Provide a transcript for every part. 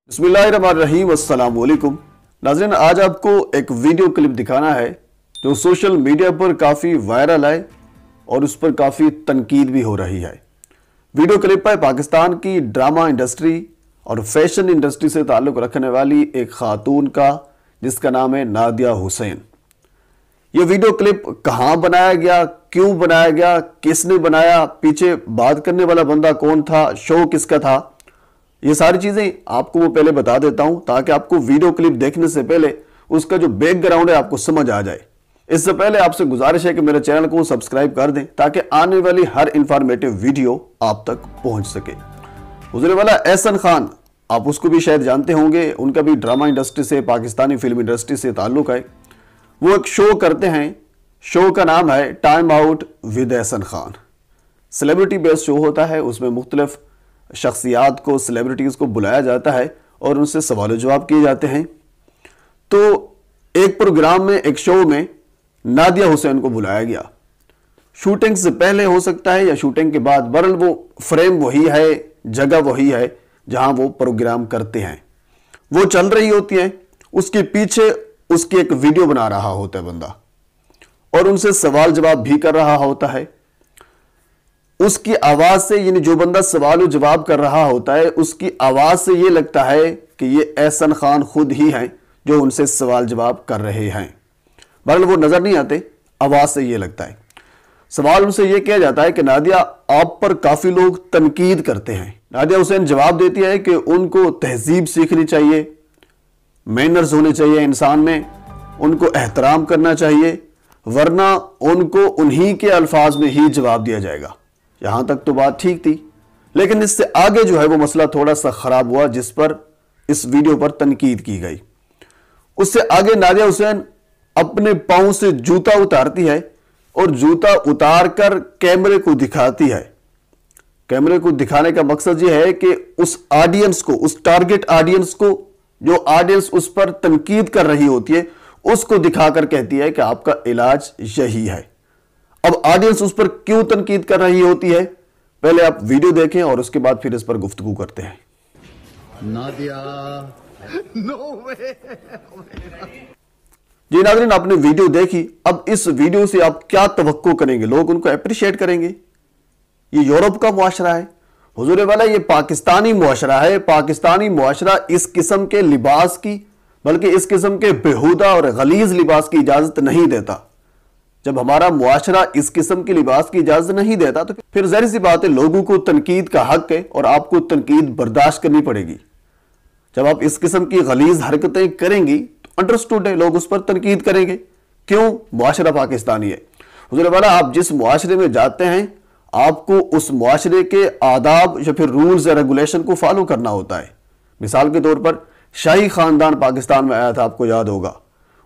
बिस्मिल्लाहिर्रहमानिर्रहीम अस्सलाम वालेकुम। नाज़रीन, आज आपको एक वीडियो क्लिप दिखाना है जो सोशल मीडिया पर काफ़ी वायरल है और उस पर काफ़ी तनकीद भी हो रही है। वीडियो क्लिप है पाकिस्तान की ड्रामा इंडस्ट्री और फैशन इंडस्ट्री से ताल्लुक़ रखने वाली एक खातून का, जिसका नाम है नादिया हुसैन। ये वीडियो क्लिप कहाँ बनाया गया, क्यों बनाया गया, किसने बनाया, पीछे बात करने वाला बंदा कौन था, शो किसका था, ये सारी चीजें आपको वो पहले बता देता हूं ताकि आपको वीडियो क्लिप देखने से पहले उसका जो बैकग्राउंड है आपको समझ आ जाए। इससे पहले आपसे गुजारिश है कि मेरे चैनल को सब्सक्राइब कर दें ताकि आने वाली हर इंफॉर्मेटिव वीडियो आप तक पहुंच सके। गुजरे वाला एहसन खान, आप उसको भी शायद जानते होंगे, उनका भी ड्रामा इंडस्ट्री से, पाकिस्तानी फिल्म इंडस्ट्री से ताल्लुक है। वो एक शो करते हैं, शो का नाम है time out with Ehsan Khan. Celebrity based show होता है, उसमें मुख्तलिफ शख्सियात को, सेलिब्रिटीज़ को बुलाया जाता है और उनसे सवाल जवाब किए जाते हैं। तो एक प्रोग्राम में, एक शो में नादिया हुसैन को बुलाया गया। शूटिंग से पहले हो सकता है या शूटिंग के बाद, बहरहाल वो फ्रेम वही है, जगह वही है जहां वो प्रोग्राम करते हैं। वो चल रही होती है, उसके पीछे उसकी एक वीडियो बना रहा होता है बंदा और उनसे सवाल जवाब भी कर रहा होता है। उसकी आवाज से, यानी जो बंदा सवाल जवाब कर रहा होता है, उसकी आवाज से ये लगता है कि ये एहसन खान खुद ही हैं जो उनसे सवाल जवाब कर रहे हैं। बहरहाल वो नजर नहीं आते, आवाज से ये लगता है। सवाल उनसे ये किया जाता है कि नादिया, आप पर काफी लोग तनकीद करते हैं। नादिया हुसैन जवाब देती है कि उनको तहजीब सीखनी चाहिए, मैनर्स होने चाहिए इंसान में, उनको एहतराम करना चाहिए, वरना उनको उन्हीं के अल्फाज में ही जवाब दिया जाएगा। यहां तक तो बात ठीक थी, लेकिन इससे आगे जो है वो मसला थोड़ा सा खराब हुआ, जिस पर इस वीडियो पर तनकीद की गई। उससे आगे नादिया हुसैन अपने पांव से जूता उतारती है और जूता उतार कर कैमरे को दिखाती है। कैमरे को दिखाने का मकसद यह है कि उस ऑडियंस को, उस टारगेट ऑडियंस को, जो ऑडियंस उस पर तनकीद कर रही होती है, उसको दिखाकर कहती है कि आपका इलाज यही है। अब ऑडियंस उस पर क्यों तनकीद कर रही होती है, पहले आप वीडियो देखें और उसके बाद फिर इस पर गुफ्तगू करते हैं। नादिया, नो वे। जी नाज़रीन, आपने वीडियो देखी। अब इस वीडियो से आप क्या तवक्को करेंगे? लोग उनको अप्रिशिएट करेंगे? ये यूरोप का मुआशरा है हुजूर वाला, ये पाकिस्तानी मुआशरा है। पाकिस्तानी मुआशरा इस किस्म के लिबास की, बल्कि इस किस्म के बेहुदा और गलीज लिबास की इजाजत नहीं देता। जब हमारा मुआशरा इस किस्म के लिबास की इजाजत नहीं देता तो फिर ज़ाहिर सी बात है, लोगों को तनकीद का हक है और आपको तनकीद बर्दाश्त करनी पड़ेगी। जब आप इस किस्म की गलीज हरकतें करेंगी तो अंडरस्टूड है, लोग उस पर तनकीद करेंगे। क्यों? मुआशरा पाकिस्तानी है हुजूर वाला। आप जिस मुआशरे में जाते हैं, आपको उस मुआशरे के आदाब या फिर रूल्स या रेगुलेशन को फॉलो करना होता है। मिसाल के तौर पर शाही खानदान पाकिस्तान में आया था, आपको याद होगा।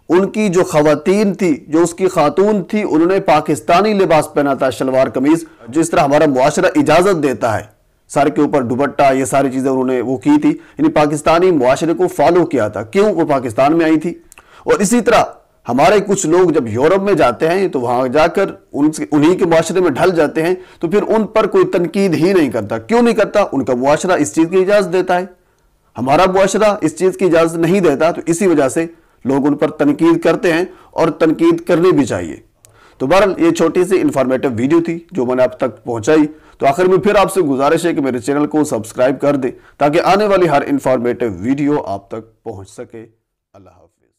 उनकी जो खवातीन थी, जो उसकी खातून थी, उन्होंने पाकिस्तानी लिबास पहना था, शलवार कमीज, जिस तरह हमारा मुआशरा इजाजत देता है। सर के ऊपर दुपट्टा, ये सारी चीजें उन्होंने वो की थी, यानी पाकिस्तानी मुआशरे को फॉलो किया था। क्यों? वो पाकिस्तान में आई थी। और इसी तरह हमारे कुछ लोग जब यूरोप में जाते हैं तो वहां जाकर उन्हीं के मुआशरे में ढल जाते हैं, तो फिर उन पर कोई तनकीद ही नहीं करता। क्यों नहीं करता? उनका मुआशरा इस चीज की इजाजत देता है, हमारा मुआशरा इस चीज की इजाजत नहीं देता। तो इसी वजह से लोग उन पर तनकीद करते हैं और तनकीद करनी भी चाहिए। तो बहरहाल ये छोटी सी इंफॉर्मेटिव वीडियो थी जो मैंने आप तक पहुंचाई। तो आखिर में फिर आपसे गुजारिश है कि मेरे चैनल को सब्सक्राइब कर दें ताकि आने वाली हर इंफॉर्मेटिव वीडियो आप तक पहुंच सके। अल्लाह हाफिज।